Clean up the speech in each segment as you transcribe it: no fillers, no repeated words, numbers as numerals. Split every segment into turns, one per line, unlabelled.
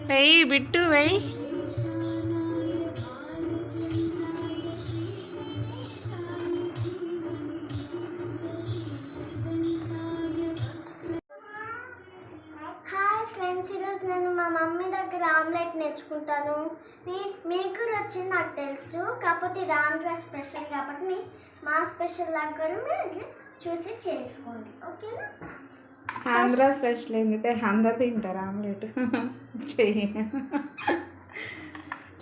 వెయ్యి బిట్టు వెయ్యి.
Hi friends, ఈరోజు నేను మా మమ్మీ దగ్గర ఆమ్లెట్ నేర్చుకుంటాను. మీకు కూడా వచ్చింది నాకు తెలుసు, కాకపోతే ఇది ఆంధ్ర స్పెషల్ కాబట్టి మా స్పెషల్ దగ్గర మీరు చూసి చేసుకోండి, ఓకేనా?
ఆంధ్ర స్పెషల్ ఏంటంటే ఆంధ్ర తింటారు ఆమ్లెట్. చెయ్యి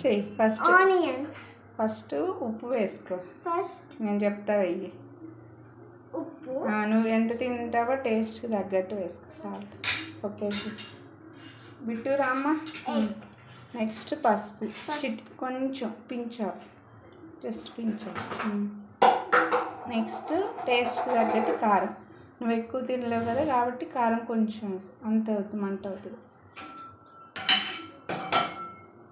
చెయ్యి. ఫస్ట్
ఆనియన్స్,
ఫస్ట్ ఉప్పు వేసుకో.
ఫస్ట్
నేను చెప్తా వెయ్యి.
ఉప్పు
నువ్వు ఎంత తింటావో టేస్ట్కి తగ్గట్టు వేసుకో, సాల్ట్. ఓకే బిట్టు రామ్మ. నెక్స్ట్ పసుపు కొంచెం pinch of, just pinch of. Next టేస్ట్కి తగ్గట్టు కారం. నువ్వు ఎక్కువ తినలేవు కదా కాబట్టి కారం కొంచెం వేసు, అంత అవుతుంది, మంట అవుతుంది.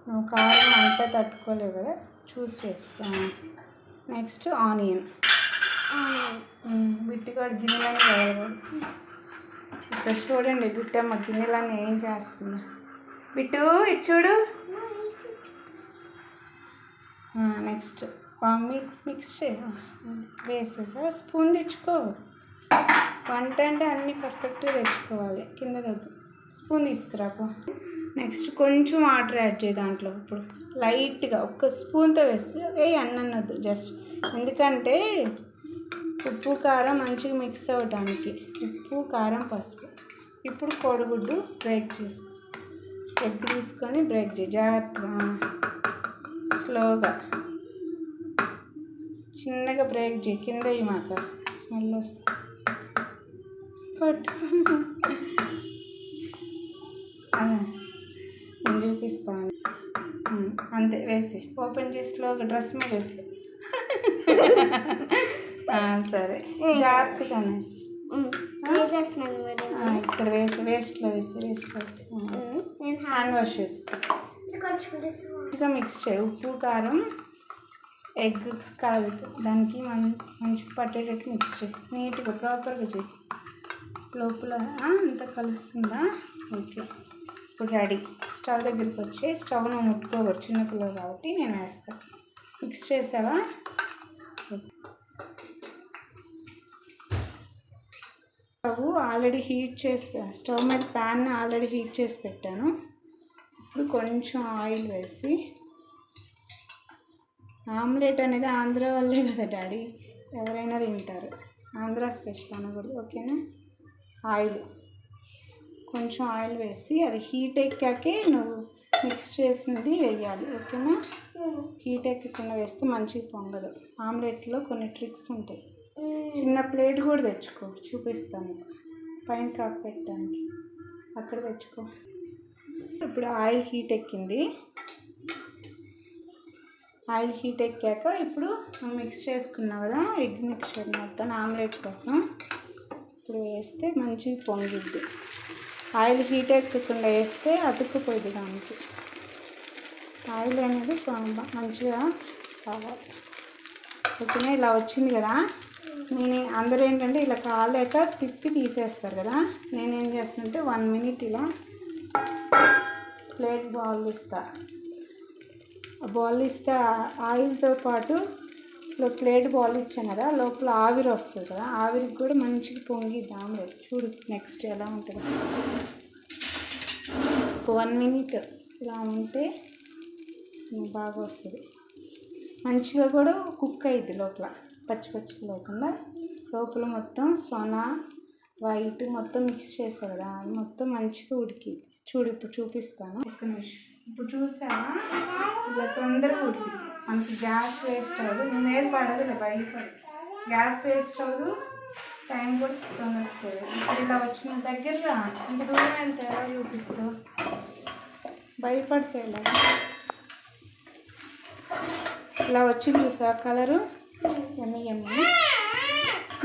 నువ్వు కారం అంతా తట్టుకోలేవు కదా, చూసి వేసుకో. Next onion. బిట్టు కూడా గిన్నెలని వేయకూడదు. ఇక్కడ చూడండి బిట్టమ్మ గిన్నెలని ఏం చేస్తుంది. బిట్టు ఇటు చూడు. నెక్స్ట్ మిక్స్ చేయ వేసేసా. స్పూన్ తెచ్చుకో. వంట అంటే అన్నీ పర్ఫెక్ట్గా తెచ్చుకోవాలి, కింద వద్దు. స్పూన్ తీసుకురాపో. నెక్స్ట్ కొంచెం వాటర్ యాడ్ చేయి దాంట్లో. ఇప్పుడు లైట్గా ఒక్క స్పూన్తో వేసుకో. అన్నద్దు, జస్ట్ ఎందుకంటే ఉప్పు కారం మంచిగా మిక్స్ అవ్వడానికి. ఉప్పు కారం పసుపు. ఇప్పుడు కోడిగుడ్డు బ్రేక్ చేసుకో. ఎగ్ తీసుకొని బ్రేక్ చేయి జాగ్రత్తగా, స్లోగా, చిన్నగా బ్రేక్ చేయి. కింద మాక స్మెల్ వస్తుంది. పట్టు. నేను చూపిస్తాను. అంతే వేసి ఓపెన్ చేసి స్లోగా డ్రెస్ మీద వేసి. సరే జాగ్రత్తగా వేసి ఇక్కడ వేసి వేస్ట్లో వేసి హ్యాండ్ వాష్ చేసుకో. ఇంకా మిక్స్ చేయి. ఉప్పు కారం ఎగ్ కాదు దానికి మంచిగా పట్టేటట్టు మిక్స్ చేయి. నీట్గా ప్రాపర్గా చేయి. లోపల అంత కలుస్తుందా? ఓకే, ఇప్పుడు రెడీ. స్టవ్ దగ్గరికి వచ్చి స్టవ్ను ముట్టుకోకూడదు, చిన్నపిల్లలు కాబట్టి నేను వేస్తాను. మిక్స్ చేసావా? స్టవ్ ఆల్రెడీ హీట్ చేసి స్టవ్ మీద ప్యాన్ ఆల్రెడీ హీట్ చేసి పెట్టాను. ఇప్పుడు కొంచెం ఆయిల్ వేసి, ఆమ్లెట్ అనేది ఆంధ్ర వాళ్ళే కదా డాడీ, ఎవరైనా తింటారు, ఆంధ్ర స్పెషల్ అనకూడదు, ఓకేనా? కొంచెం ఆయిల్ వేసి అది హీట్ ఎక్కాకే నువ్వు మిక్స్ చేసింది వేయాలి, ఓకేనా? హీట్ ఎక్కకుండా వేస్తే మంచిగా పొంగదు. ఆమ్లెట్లో కొన్ని ట్రిక్స్ ఉంటాయి. చిన్న ప్లేట్ కూడా తెచ్చుకో, చూపిస్తాను పైన కాపు పెట్టడానికి. అక్కడ తెచ్చుకో. ఇప్పుడు ఆయిల్ హీట్ ఎక్కింది. ఆయిల్ హీట్ ఎక్కాక ఇప్పుడు మిక్స్ చేసుకున్నావు కదా ఎగ్ మిక్చర్ మొత్తం ఆమ్లెట్ కోసం ఇప్పుడు వేస్తే మంచిగా పొంగిద్ది. ఆయిల్ హీట్ ఎక్కకుండా వేస్తే అతుక్కుపోయింది దానికి. ఆయిల్ అనేది మంచిగా కావాలి, ఓకేనా? ఇలా వచ్చింది కదా. అందరూ ఏంటంటే ఇలా కాలేక తిప్పి తీసేస్తారు కదా. నేనేం చేస్తానంటే 1 minute ఇలా ప్లేట్ బాల్ ఇస్తా. బాల్ ఇస్తే ఆయిల్తో పాటు ఇలా ప్లేట్ బాల్ ఇచ్చాను కదా, లోపల ఆవిరి వస్తుంది కదా, ఆవిరికి కూడా మంచిగా పొంగిద్ది ఆమ్లెట్. చూడు నెక్స్ట్ ఎలా ఉంటుంది. 1 minute ఇలా ఉంటే బాగా వస్తుంది. మంచిగా కూడా కుక్ అయ్యిద్ది లోపల, పచ్చి పచ్చి లేకుండా. లోపల మొత్తం సోనా వైట్ మొత్తం మిక్స్ చేస్తారు కదా, అది మొత్తం మంచిగా ఉడికిద్ది. చూడు ఇప్పుడు చూపిస్తాను, ఒక్క నిమిషం. ఇప్పుడు చూసావా ఇలా తొందరగా ఉడికింది. మనకి గ్యాస్ వేస్ట్ అవ్వదు, నువ్వు మీద పడదు, ఇలా బయట పడదు, గ్యాస్ వేస్ట్ అవ్వదు, టైం కూడా తొందరగా సేవ్. ఇప్పుడు ఇలా వచ్చిన దగ్గర ఇంత దూరం వెళ్తే ఎలా చూపిస్తావు? భయపడితే ఇలా వచ్చింది చూసా కలరు. ఎమ్మి ఎమ్మి.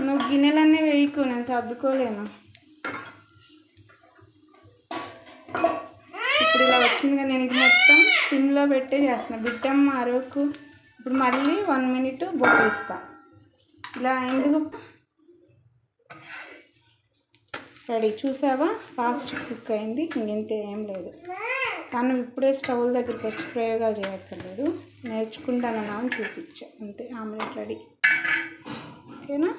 నువ్వు గిన్నెలన్నీ వేయకు, నేను సర్దుకోలేను. ఇప్పుడు ఇలా వచ్చిందిగా, నేను ఇది మొత్తం సిమ్లో పెట్టే చేస్తాను. బిట్టమ్మ అరవకు. ఇప్పుడు మళ్ళీ 1 minute బొట్టిస్తా. ఇలా ఎందుకు రెడీ. చూసావా, ఫాస్ట్ కుక్ అయింది. ఇంతే, ఏం లేదు. కానీ ఇప్పుడే స్టవ్ దగ్గరికి వచ్చి ప్రయోగాలు చేయక్కర్లేదు. నేర్చుకుంటానన్నా అని చూపించా అంతే. Omelette ready. ఓకేనా?